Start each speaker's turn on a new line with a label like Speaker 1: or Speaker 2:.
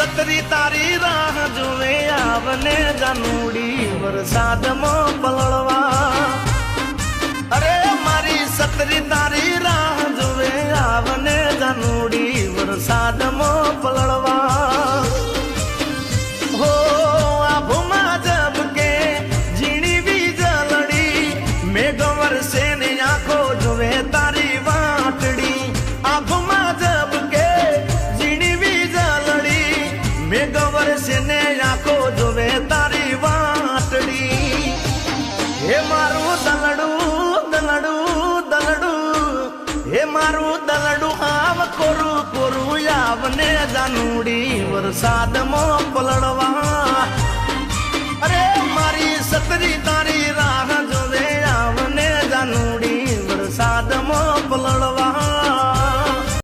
Speaker 1: સતરી તારી રાહ જોવે આવને જાનુડી વરસાદમાં પલળવા. અરે મારી સતરી તારી રાહ જોવે આવને જાનુડી વરસાદમાં પલળવા. હો આભમાં ઝબકે ઝીણી વીજળડી મેઘ વરસે ને આંખો જોવે તારી વાટડી. આભમાં ઝબકે ઝીણી વીજળડી મેઘ વરસે ને આંખો જોવે તારી વાટડી. હે મારું દલડું દલડું દલડું હે મારું દલડું આવ કોરું કોરું આવને જાનુડી વરસાદમાં પલળવા. અરે મારી સતરી તારી રાહ જોવે આવને જાનુડી વરસાદમાં પલળવા.